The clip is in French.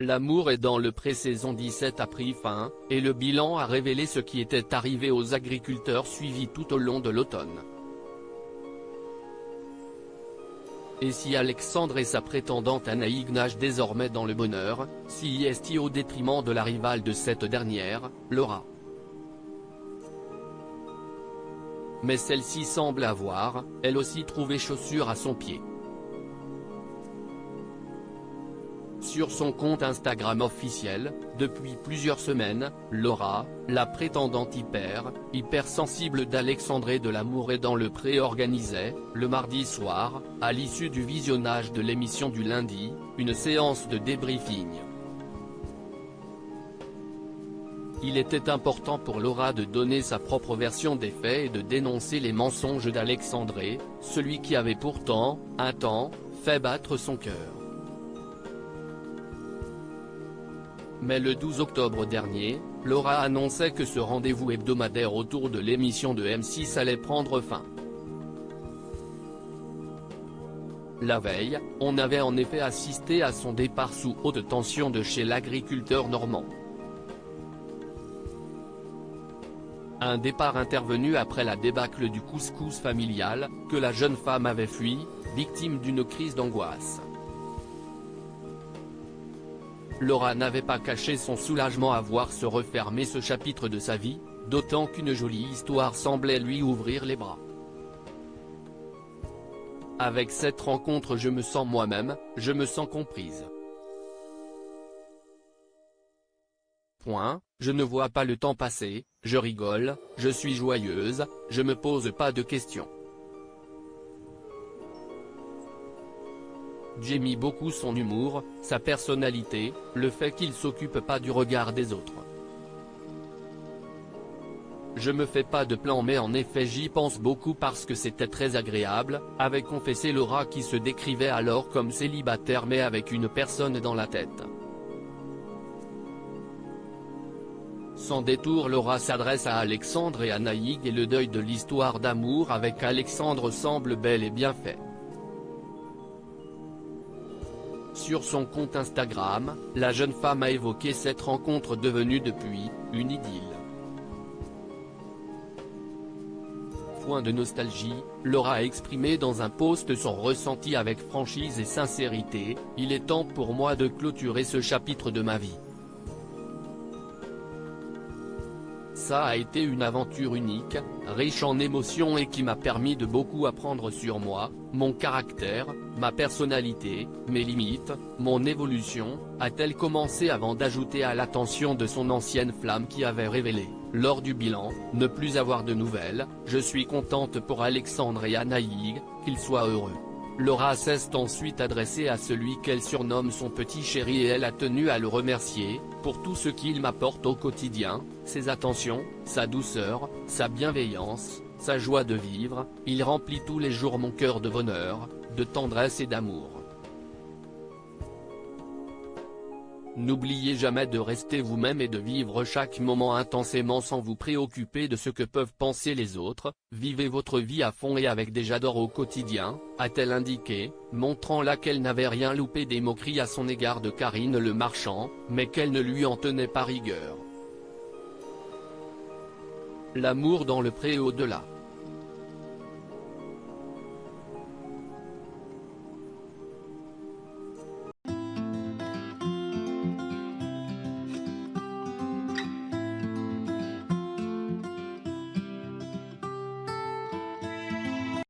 L'amour est dans le pré-saison 17 a pris fin, et le bilan a révélé ce qui était arrivé aux agriculteurs suivis tout au long de l'automne. Et si Alexandre et sa prétendante Anaïg nagent désormais dans le bonheur, si est-il au détriment de la rivale de cette dernière, Laura. Mais celle-ci semble avoir, elle aussi trouvé chaussure à son pied. Sur son compte Instagram officiel, depuis plusieurs semaines, Laura, la prétendante hypersensible d'Alexandre et de l'amour est dans le pré organisait, le mardi soir, à l'issue du visionnage de l'émission du lundi, une séance de débriefing. Il était important pour Laura de donner sa propre version des faits et de dénoncer les mensonges d'Alexandre, celui qui avait pourtant, un temps, fait battre son cœur. Mais le 12 octobre dernier, Laura annonçait que ce rendez-vous hebdomadaire autour de l'émission de M6 allait prendre fin. La veille, on avait en effet assisté à son départ sous haute tension de chez l'agriculteur normand. Un départ intervenu après la débâcle du couscous familial, que la jeune femme avait fui, victime d'une crise d'angoisse. Laura n'avait pas caché son soulagement à voir se refermer ce chapitre de sa vie, d'autant qu'une jolie histoire semblait lui ouvrir les bras. Avec cette rencontre je me sens moi-même, je me sens comprise. Je ne vois pas le temps passer, je rigole, je suis joyeuse, je me pose pas de questions. J'aime beaucoup son humour, sa personnalité, le fait qu'il s'occupe pas du regard des autres. Je me fais pas de plan mais en effet j'y pense beaucoup parce que c'était très agréable, avait confessé Laura qui se décrivait alors comme célibataire mais avec une personne dans la tête. Sans détour Laura s'adresse à Alexandre et Anaïg et le deuil de l'histoire d'amour avec Alexandre semble bel et bien fait. Sur son compte Instagram, la jeune femme a évoqué cette rencontre devenue depuis, une idylle. Point de nostalgie, Laura a exprimé dans un post son ressenti avec franchise et sincérité, « Il est temps pour moi de clôturer ce chapitre de ma vie. Ça a été une aventure unique, riche en émotions et qui m'a permis de beaucoup apprendre sur moi, mon caractère, ma personnalité, mes limites, mon évolution », a-t-elle commencé avant d'ajouter à l'attention de son ancienne flamme qui avait révélé, lors du bilan, ne plus avoir de nouvelles. « Je suis contente pour Alexandre et Anaïg, qu'ils soient heureux ». Laura s'est ensuite adressée à celui qu'elle surnomme son petit chéri et elle a tenu à le remercier, pour tout ce qu'il m'apporte au quotidien, ses attentions, sa douceur, sa bienveillance, sa joie de vivre, il remplit tous les jours mon cœur de bonheur, de tendresse et d'amour. N'oubliez jamais de rester vous-même et de vivre chaque moment intensément sans vous préoccuper de ce que peuvent penser les autres, vivez votre vie à fond et avec des j'adore au quotidien, a-t-elle indiqué, montrant là qu'elle n'avait rien loupé des moqueries à son égard de Karine Le Marchand, mais qu'elle ne lui en tenait pas rigueur. L'amour dans le pré et au-delà.